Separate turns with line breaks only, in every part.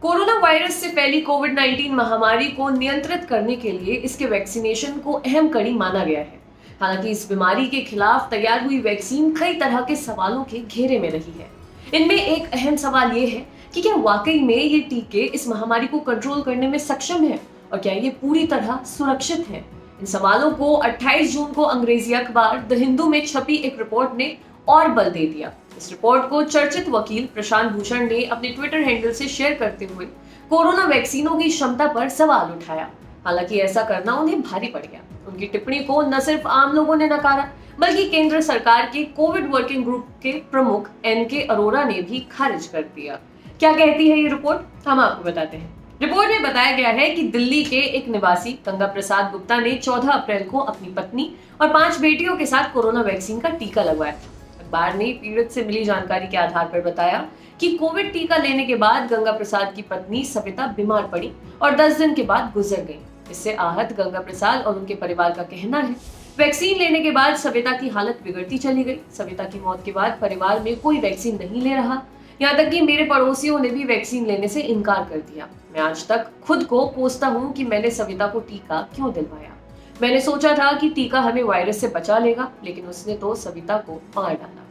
Corona virus से फैली कोविड-19 महामारी को नियंत्रित करने के लिए इसके वैक्सीनेशन को अहम कड़ी माना गया है। हालांकि इस बीमारी के खिलाफ तैयार हुई वैक्सीन कई तरह के सवालों के घेरे में रही है। इनमें एक अहम सवाल ये है कि क्या वाकई में ये टीके इस महामारी को कंट्रोल करने में सक्षम है और क्या ये पूरी तरह सुरक्षित है। इन सवालों को 28 जून को अंग्रेजी अखबार द हिंदू में छपी एक रिपोर्ट ने और बल दे दिया। इस रिपोर्ट को चर्चित वकील प्रशांत भूषण ने अपने ट्विटर हैंडल से शेयर करते हुए कोरोना वैक्सीनों की क्षमता पर सवाल उठाया। हालांकि ऐसा करना उन्हें भारी पड़ गया। उनकी टिप्पणी को न सिर्फ आम लोगों ने नकारा, बल्कि केंद्र सरकार के कोविड वर्किंग ग्रुप के प्रमुख एनके अरोरा ने भी खारिज कर दिया। क्या कहती है ये रिपोर्ट, हम आपको बताते हैं। रिपोर्ट में बताया गया है कि दिल्ली के एक निवासी गंगा प्रसाद गुप्ता ने 14 अप्रैल को अपनी पत्नी और 5 बेटियों के साथ कोरोना वैक्सीन का टीका लगवाया। अखबार ने पीड़ित से मिली जानकारी के आधार पर बताया कि कोविड टीका लेने के बाद गंगा प्रसाद की पत्नी सविता बीमार पड़ी और 10 दिन के बाद गुजर गई। इससे आहत गंगा प्रसाद और उनके परिवार का कहना है वैक्सीन लेने के बाद सविता की हालत बिगड़ती चली गई। सविता की मौत के बाद परिवार में कोई वैक्सीन नहीं ले रहा, यहाँ तक कि मेरे पड़ोसियों ने भी वैक्सीन लेने से इनकार कर दिया। मैं आज तक खुद को कोसता हूँ कि मैंने सविता को टीका क्यों दिलवाया। मैंने सोचा था कि टीका हमें वायरस से बचा लेगा, लेकिन उसने तो सविता को मार डाला।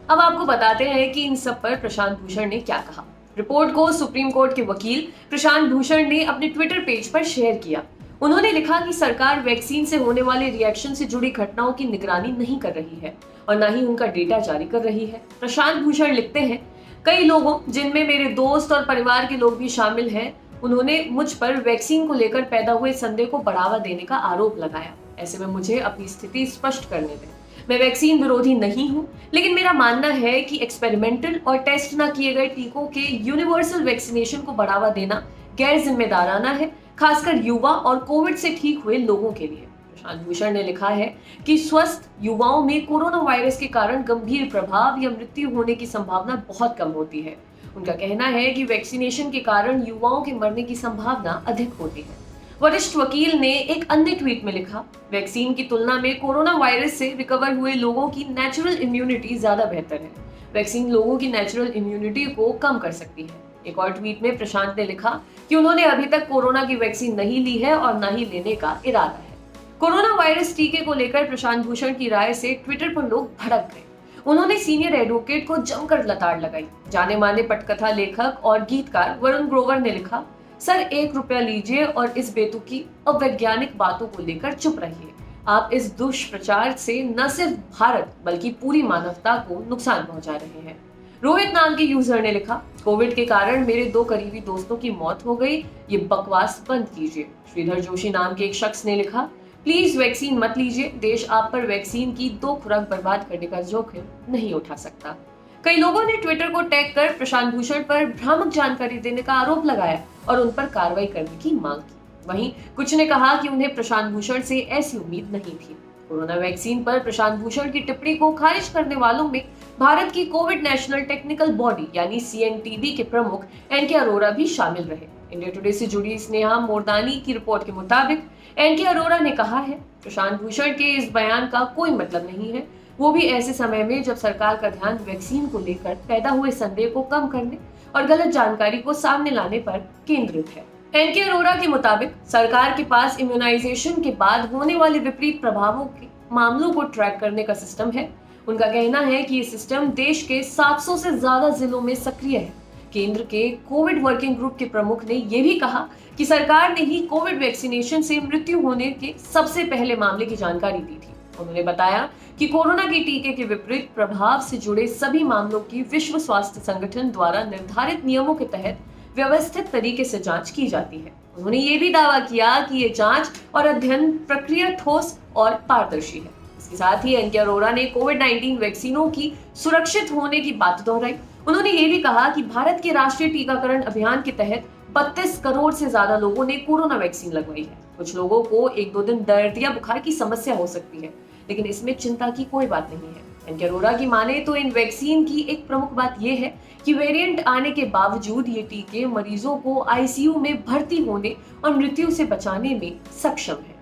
अब आपको बताते हैं कि इन सब पर प्रशांत भूषण ने क्या कहा। रिपोर्ट को सुप्रीम कोर्ट के वकील प्रशांत भूषण ने अपने ट्विटर पेज पर शेयर किया। उन्होंने लिखा कि सरकार वैक्सीन से होने वाले रिएक्शन से जुड़ी घटनाओं की निगरानी नहीं कर रही है और न ही उनका डेटा जारी कर रही है। प्रशांत भूषण लिखते हैं, कई लोगों, जिनमें मेरे दोस्त और परिवार के लोग भी शामिल हैं, उन्होंने मुझ पर वैक्सीन को लेकर पैदा हुए संदेह को बढ़ावा देने का आरोप लगाया। ऐसे में मुझे अपनी स्थिति स्पष्ट करने दें। मैं वैक्सीन विरोधी नहीं हूं, लेकिन मेरा मानना है कि एक्सपेरिमेंटल और टेस्ट न किए गए टीकों के यूनिवर्सल वैक्सीनेशन को बढ़ावा देना गैर जिम्मेदाराना है, खासकर युवा और कोविड से ठीक हुए लोगों के लिए। प्रशांत भूषण ने लिखा है कि स्वस्थ युवाओं में कोरोना वायरस के कारण गंभीर प्रभाव या मृत्यु होने की संभावना बहुत कम होती है। उनका कहना है कि वैक्सीनेशन के कारण युवाओं के मरने की संभावना अधिक होती है। वरिष्ठ वकील ने एक अन्य ट्वीट में लिखा, वैक्सीन की तुलना में कोरोना वायरस से रिकवर हुए लोगों की नेचुरल इम्यूनिटी ज्यादा बेहतर है। वैक्सीन लोगों की नेचुरल इम्यूनिटी को कम कर सकती है। एक और ट्वीट में प्रशांत ने लिखा कि उन्होंने अभी तक कोरोना की वैक्सीन नहीं ली है और न ही लेने का इरादा है। कोरोना वायरस टीके को लेकर प्रशांत भूषण की राय से ट्विटर पर लोग भड़क गए। उन्होंने सीनियर एडवोकेट को जमकर लताड़ लगाई। जाने माने पटकथा लेखक और गीतकार वरुण ग्रोवर ने लिखा, सर 1 रुपया लीजिए और इस बेतुकी अवैज्ञानिक बातों को लेकर चुप रहिए। आप इस दुष्प्रचार से न सिर्फ भारत बल्कि पूरी मानवता को नुकसान पहुंचा रहे हैं। रोहित नाम के यूजर ने लिखा, कोविड के कारण मेरे 2 करीबी दोस्तों की मौत हो गई, ये बकवास बंद कीजिए। श्रीधर जोशी नाम के एक शख्स ने लिखा, प्लीज वैक्सीन मत लीजिए, देश आप पर वैक्सीन की 2 खुराक बर्बाद करने का जोखिम नहीं उठा सकता। कई लोगों ने ट्विटर को टैग कर प्रशांत भूषण पर भ्रामक जानकारी देने का आरोप लगाया और उन पर कार्रवाई करने की मांग की। वहीं कुछ ने कहा कि उन्हें प्रशांत भूषण से ऐसी उम्मीद नहीं थी। कोरोना वैक्सीन पर प्रशांत भूषण की टिप्पणी को खारिज करने वालों में भारत की कोविड नेशनल टेक्निकल बॉडी यानी CNTB के प्रमुख एनके अरोरा भी शामिल रहे। इंडिया टुडे से जुड़ी स्नेहा मोरदानी की रिपोर्ट के मुताबिक एनके अरोरा ने कहा है, प्रशांत भूषण के इस बयान का कोई मतलब नहीं है, वो भी ऐसे समय में जब सरकार का ध्यान वैक्सीन को लेकर पैदा हुए संदेह को कम करने और गलत जानकारी को सामने लाने पर केंद्रित है। एनके अरोरा के मुताबिक सरकार के पास इम्यूनाइजेशन के बाद होने वाले विपरीत प्रभावों के मामलों को ट्रैक करने का सिस्टम है। उनका कहना है कि ये सिस्टम देश के 700 से ज्यादा जिलों में सक्रिय है। केंद्र के कोविड वर्किंग ग्रुप के प्रमुख ने यह भी कहा कि सरकार ने ही कोविड वैक्सीनेशन से मृत्यु होने के सबसे पहले मामले की जानकारी दी थी। उन्होंने बताया कि कोरोना के टीके के विपरीत प्रभाव से जुड़े सभी मामलों की विश्व स्वास्थ्य संगठन द्वारा निर्धारित नियमों के तहत व्यवस्थित तरीके से जांच की जाती है। उन्होंने ये भी दावा किया कि ये जांच और अध्ययन प्रक्रिया ठोस और पारदर्शी है। इसके साथ ही एनके अरोरा ने कोविड-19 वैक्सीनों की सुरक्षित होने की बात दोहराई। उन्होंने ये भी कहा कि भारत के राष्ट्रीय टीकाकरण अभियान के तहत 32 करोड़ से ज्यादा लोगों ने कोरोना वैक्सीन लगवाई है। कुछ लोगों को 1-2 दिन दर्द या बुखार की समस्या हो सकती है, लेकिन इसमें चिंता की कोई बात नहीं है। एनके अरोरा की माने तो इन वैक्सीन की एक प्रमुख बात यह है कि वेरिएंट आने के बावजूद ये टीके मरीजों को आईसीयू में भर्ती होने और मृत्यु से बचाने में सक्षम है।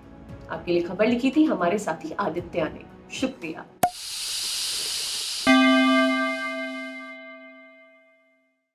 आपके लिए खबर लिखी थी हमारे साथी आदित्य ने। शुक्रिया।